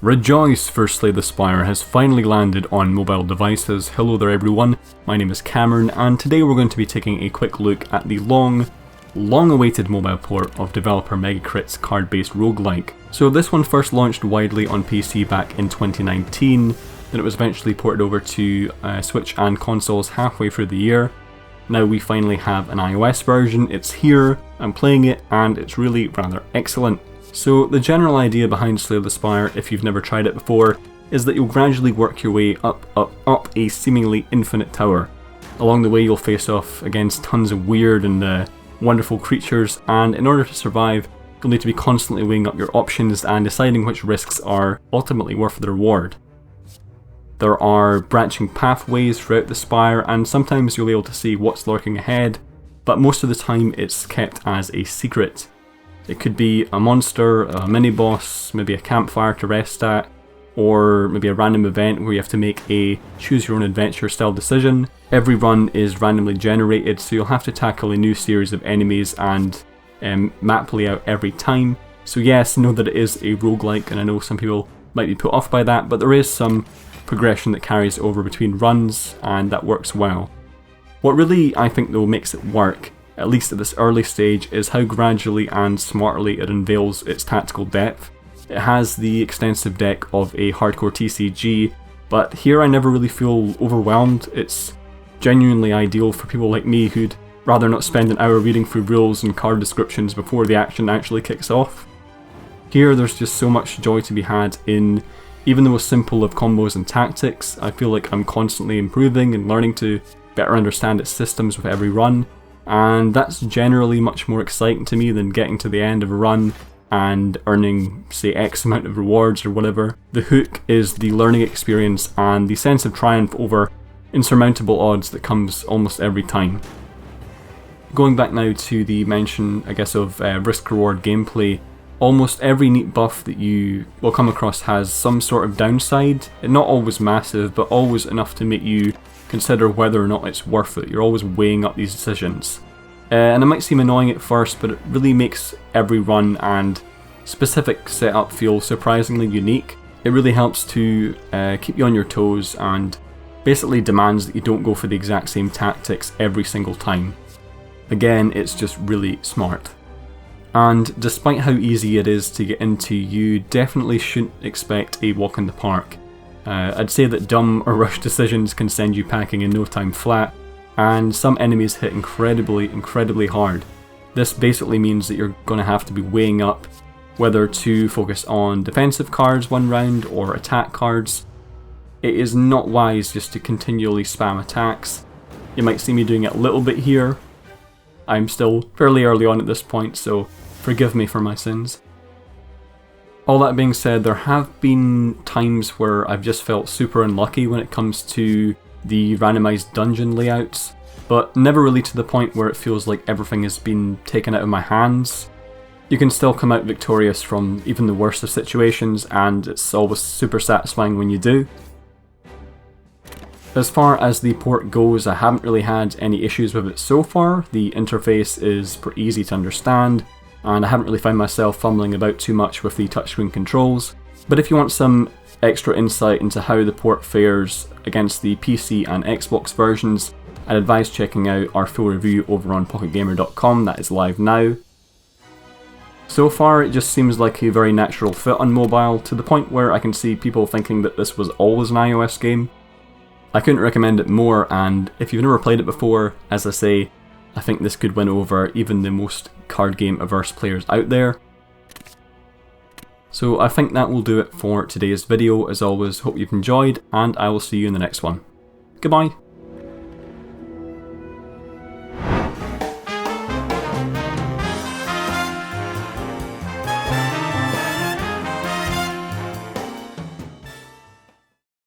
Rejoice! For Slay the Spire has finally landed on mobile devices. Hello there everyone, my name is Cameron and today we're going to be taking a quick look at the long awaited mobile port of developer Megacrit's card-based roguelike. So this one first launched widely on PC back in 2019, then it was eventually ported over to Switch and consoles halfway through the year. Now we finally have an iOS version, it's here, I'm playing it and it's really rather excellent. So the general idea behind Slay the Spire, if you've never tried it before, is that you'll gradually work your way up a seemingly infinite tower. Along the way you'll face off against tons of weird and wonderful creatures, and in order to survive you'll need to be constantly weighing up your options and deciding which risks are ultimately worth the reward. There are branching pathways throughout the Spire and sometimes you'll be able to see what's lurking ahead, but most of the time it's kept as a secret. It could be a monster, a mini-boss, maybe a campfire to rest at, or maybe a random event where you have to make a choose-your-own-adventure style decision. Every run is randomly generated, so you'll have to tackle a new series of enemies and map layout every time. So yes, know that it is a roguelike, and I know some people might be put off by that, but there is some progression that carries over between runs, and that works well. What really, I think though, makes it work, at least at this early stage, is how gradually and smartly it unveils its tactical depth. It has the extensive deck of a hardcore TCG, but here I never really feel overwhelmed. It's genuinely ideal for people like me who'd rather not spend an hour reading through rules and card descriptions before the action actually kicks off. Here there's just so much joy to be had in even the most simple of combos and tactics. I feel like I'm constantly improving and learning to better understand its systems with every run. And that's generally much more exciting to me than getting to the end of a run and earning, say, X amount of rewards or whatever. The hook is the learning experience and the sense of triumph over insurmountable odds that comes almost every time. Going back now to the mention, I guess, of risk-reward gameplay, almost every neat buff that you will come across has some sort of downside. Not always massive, but always enough to make you consider whether or not it's worth it. You're always weighing up these decisions. And it might seem annoying at first, but it really makes every run and specific setup feel surprisingly unique. It really helps to keep you on your toes and basically demands that you don't go for the exact same tactics every single time. Again, it's just really smart. And despite how easy it is to get into, you definitely shouldn't expect a walk in the park. I'd say that dumb or rushed decisions can send you packing in no time flat, and some enemies hit incredibly hard. This basically means that you're going to have to be weighing up whether to focus on defensive cards one round or attack cards. It is not wise just to continually spam attacks. You might see me doing it a little bit here. I'm still fairly early on at this point, so forgive me for my sins. All that being said, there have been times where I've just felt super unlucky when it comes to the randomized dungeon layouts, but never really to the point where it feels like everything has been taken out of my hands. You can still come out victorious from even the worst of situations, and it's always super satisfying when you do. As far as the port goes, I haven't really had any issues with it so far. The interface is pretty easy to understand, and I haven't really found myself fumbling about too much with the touchscreen controls. But if you want some extra insight into how the port fares against the PC and Xbox versions, I'd advise checking out our full review over on pocketgamer.com, that is live now. So far it just seems like a very natural fit on mobile, to the point where I can see people thinking that this was always an iOS game. I couldn't recommend it more, and if you've never played it before, as I say, I think this could win over even the most card game averse players out there. So I think that will do it for today's video. As always, hope you've enjoyed, and I will see you in the next one. Goodbye!